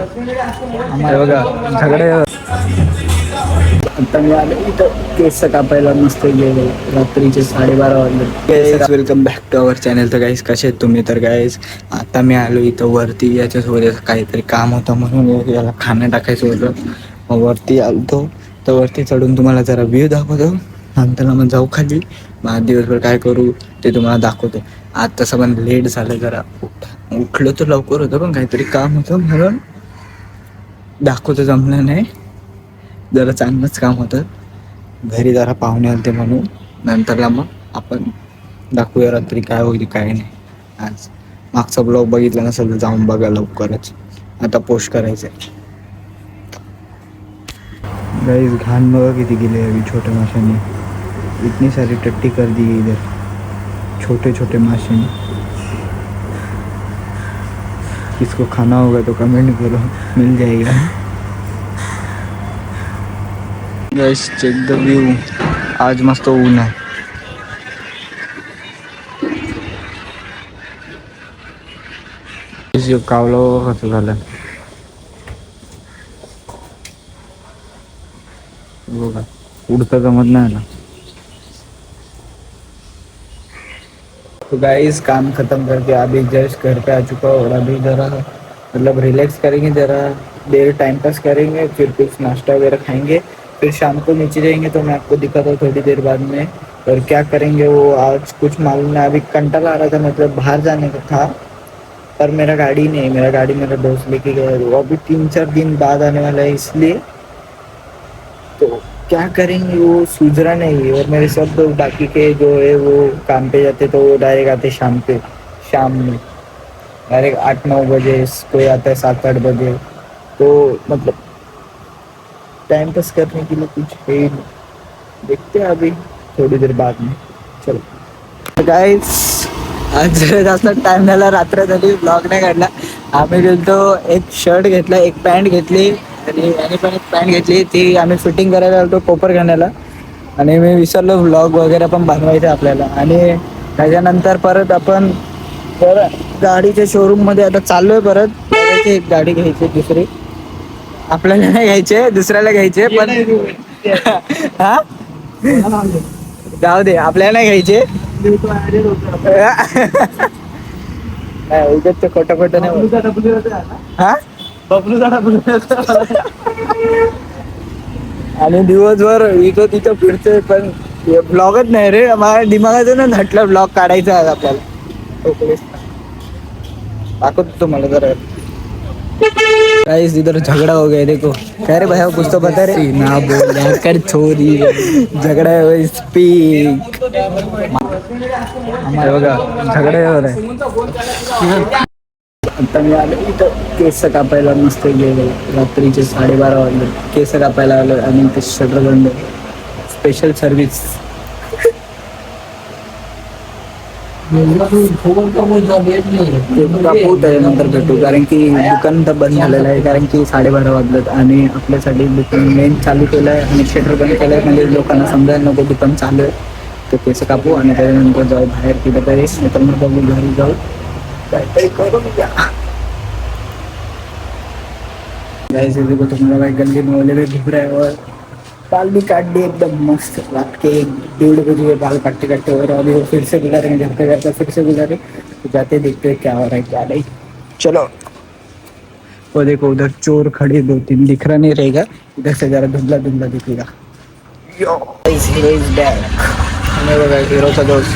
हे बघा झगडे. आता मी आलो इथं केस कापायला मस्त गेलो. रात्रीचे 12:30 वाजले. Welcome back to our channel. तर गाईस कसे आहेत तुम्ही? तर गाईस आता मी आलो इथं वरती. याच्यासोबत काहीतरी काम होतं म्हणून याला खाणं टाकायचं होतं. मग वरती आलतो. तर वरती चढून तुम्हाला जरा व्ह्यू दाखवतो. नंतर मग जाऊ खाली. मग दिवसभर काय करू ते तुम्हाला दाखवतो. आज तसं पण लेट झालं जरा. उठलो तर लवकर होतं पण काहीतरी काम होतं म्हणून दाखवतो जमलं नाही. जरा चांगलंच काम होतं. घरी जरा पाहुणे आलते म्हणून नंतरला मग आपण दाखवूया रात्री काय होईल काय नाही. आज मागचा ब्लॉग बघितला नसेल तर जाऊन बघा लवकरच. आता पोस्ट करायचं आहे. गाइस घाण बघा किती गेले अभी छोट्या माशांनी. इतनी सारी टट्टी कर दी इधर छोटे छोटे माशे. किसको खाना होगा तो कमेंट करो, मिल जाएगा. Guys check the view. आज मस्त ऊन आहे. कावलं कसं झालं बघा. उडता जमत नाही ना. तो गाइस काम खत्म करके अभी जस्ट घर पे आ चुका हूँ. और अभी जरा मतलब रिलैक्स करेंगे, जरा देर टाइम पास करेंगे, फिर कुछ नाश्ता वगैरह खाएंगे, फिर शाम को नीचे जाएंगे. तो मैं आपको दिखाता हूँ थोड़ी देर बाद में. और क्या करेंगे वो आज कुछ मालूम नहीं. अभी कंटाला आ रहा था, मतलब बाहर जाने का था पर मेरा गाड़ी नहीं. मेरा गाड़ी मेरा दोस्त लेके गया. वो अभी 3-4 दिन बाद आने वाला है, इसलिए तो क्या करेंगे वो सूझ रहा नहीं. और मेरे सब दोस्त बाकी के जो है वो काम पे जाते तो वो डायरेक्ट आते शाम में डायरेक्ट 8-9 बजे. कोई आता है 7-8 बजे. तो मतलब टाइम पास करने के लिए कुछ है ही नहीं. देखते हैं अभी थोड़ी देर बाद में. चलो गाइस आज जास्त टाइम झाला, रात्र झाली, ब्लॉग नाही काढला. आम्ही गेलतो एक शर्ट घेतला, एक पॅन्ट घेतली आणि याने पण एक पॅन्ट घेतली. ती आम्ही फिटिंग करायला आलतो कोपर घाण्याला. आणि मी विसरलो व्लॉग वगैरे पण बनवायचं आपल्याला. आणि त्याच्यानंतर परत आपण गाडीच्या शोरूम मध्ये आता चाललोय. परत एक गाडी घ्यायची दुसरी. आपल्याला नाही घ्यायचे, दुसऱ्याला घ्यायचे. पण हा जाऊ दे, आपल्याला नाही घ्यायचे. उगत खोटं खोटं नाही. हा आणि दिवसभर इथं तिथं फिरतोय पण ब्लॉगच नाही रे. माझ्या दिमागातून ना हटलं ब्लॉग काढायचा आहे आपल्याला. दाखवतो तुम्हाला जरा. गाइस इधर झगड़ा हो गया देखो. कह रहे भैया कुछ तो बता रे. ना बोल यार कर छोरी. झगड़ा है स्पीक. बघा झगड़ा हो रहा है. आता मी आलो इथं केस कापायला मस्त गेलो. रात्रीचे 12:30 वाजले. केस कापायला आलो आणि ते शटर बंद. Special service. कापूत आहे नंतर भेटू. कारण की दुकान तर बंद झालेलं आहे. कारण की 12:30 वाजलेत आणि आपल्यासाठी दुकान मेन चालू केलं आहे आणि शटर बंद केलं आहे. म्हणजे लोकांना समजायला नको दुकान चालू आहे. तर केस कापू आणि त्याच्यानंतर जाऊ बाहेर कुठं तरी. नाहीतर मग बघू घरी जाऊ काहीतरी करू द्या. गाइस देखो तुम्हारा भाई गंदे मोहल्ले में घूम रहा है. और बाल भी काट दिए एकदम मस्त. रात के 1-1:30 बजे बाल काटते काटते हो रहा. अभी वो फिर से गुजारेंगे, घर पे जाकर फिर से गुजारे. तो जाते देखते क्या हो रहा है क्या नहीं. चलो. वो देखो उधर चोर खड़े 2-3 दिख रहा नहीं रहेगा. इधर से जरा धुंधला धुंधला दिखेगा. यो हीरो इज बॅक. आणि बघा हिरोचा दोस्त.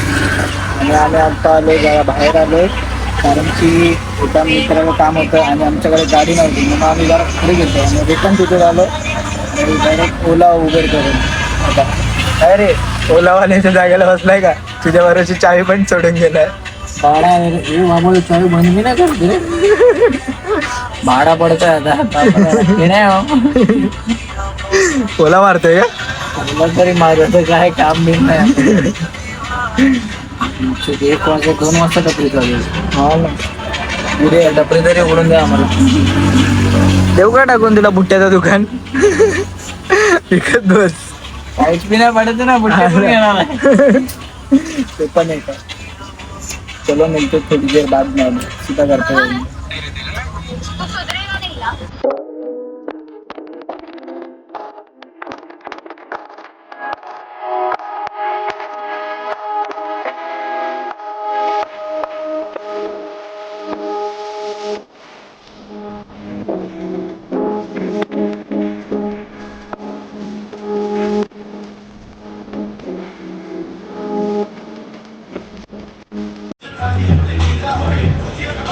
आणि आम्ही आता आलो जरा बाहेर आलोय. कारण की एका मित्राला काम होतं आणि आमच्याकडे गाडी नव्हती म्हणून आम्ही जरा पुढे गेलो आणि रिटर्न तिथे झालो. आणि डायरेक्ट ओला उबेर करून. आता काय रे ओलावाल्याच्या जागेला बसलाय का? तुझ्या बरोबरची चावी पण सोडून गेलाय. भाडा चावी बंद मी नाही करते. भाडा पडतोय आता. ओला मारतोय का? ओला तरी मारत काय काम बी नाही. 1 वाजता 2 वाजता टपरी चालू. हा ना उद्या टपरी तरी उघडून द्या आम्हाला. देऊ का टाकून तुला बुट्ट्याचं दुकान? विकत बस. काहीच बी नाही पडत ना बुट्ट्या पण येणार. ते पण आहे का? चलो मिळतो थोडी देर बाद में. सीधा करता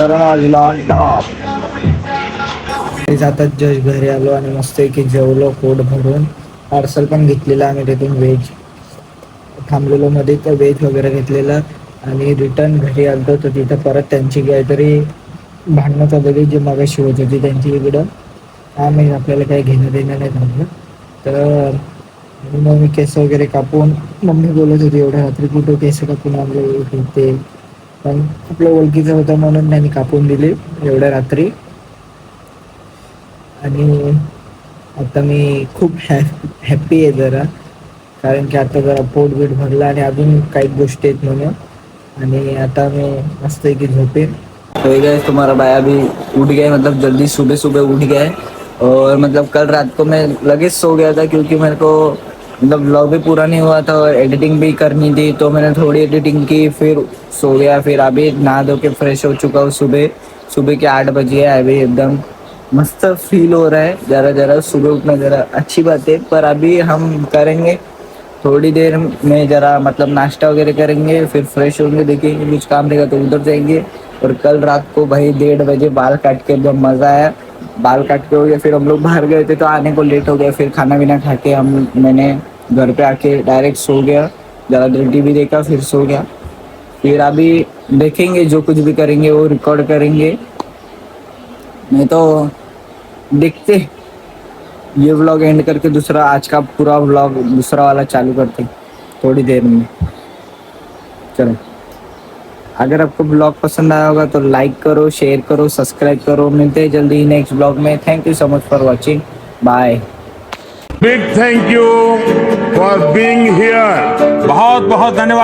करण वाजला आता जस्ट घरी आलो आणि मस्त की जेवलो पोट भरून. पार्सल पण घेतलेलं आम्ही तिथून व्हेज थांबलेलो मध्ये तर व्हेज वगैरे घेतलेलं आणि रिटर्न घरी आलतो तर तिथं परत त्यांची काहीतरी भांडणं चाललेली जे मगाशी होत होती त्यांची इकडं. हा नाही आपल्याला काही घेणं देणं नाही थांबलं तर मग मी केस वगैरे कापून मम्मी बोलत होती एवढ्या रात्री कुठं केस कापून आणले ते पण आपल्या ओळखीचं होतं म्हणून त्यांनी कापून दिले एवढ्या रात्री. आणि आता मी खूप हॅप्पी आहे जरा कारण की आता जरा पोट बीट भरलं आणि अजून काही गोष्टी आहेत म्हणून आणि आता मैं मस्त है कि झोपे. तो गए तुम्हारा भाई अभी उठ गया मतलब जल्दी सुबह सुबह उठ गया है और मतलब कल रात को मैं लगे सो गया था क्योंकि मेरे को मतलब व्लॉग भी पूरा नहीं हुआ था और एडिटिंग भी करनी थी तो मैंने थोड़ी एडिटिंग की फिर सो गया. फिर अभी नहा धो के फ्रेश हो चुका हूँ. सुबह सुबह के 8 बजे है अभी एकदम मस्त फील हो रहा है. ज़रा ज़रा सुबह उठना ज़रा अच्छी बात है पर अभी हम करेंगे थोड़ी देर में जरा मतलब नाश्ता वगैरह करेंगे फिर फ्रेश होंगे देखेंगे कुछ काम रहेगा तो उधर जाएंगे. और कल रात को भाई 1:30 बजे बाल काट के एकदम मज़ा आया. बाल काट के हो गया फिर हम लोग बाहर गए थे तो आने को लेट हो गया. फिर खाना वाना खा के मैंने घर पे आके डायरेक्ट सो गया. ज़रा देर टीवी देखा फिर सो गया. फिर अभी देखेंगे जो कुछ भी करेंगे वो रिकॉर्ड करेंगे नहीं तो देखते ये व्लॉग एंड करके दूसरा आज का पूरा व्लॉग दूसरा वाला चालू करते थोड़ी देर में. चलो अगर आपको ब्लॉग पसंद आया होगा तो लाइक करो शेयर करो सब्सक्राइब करो. मिलते हैं जल्दी नेक्स्ट ब्लॉग में. Thank you so much for watching. Bye. Big thank you for being here. बहुत बहुत धन्यवाद.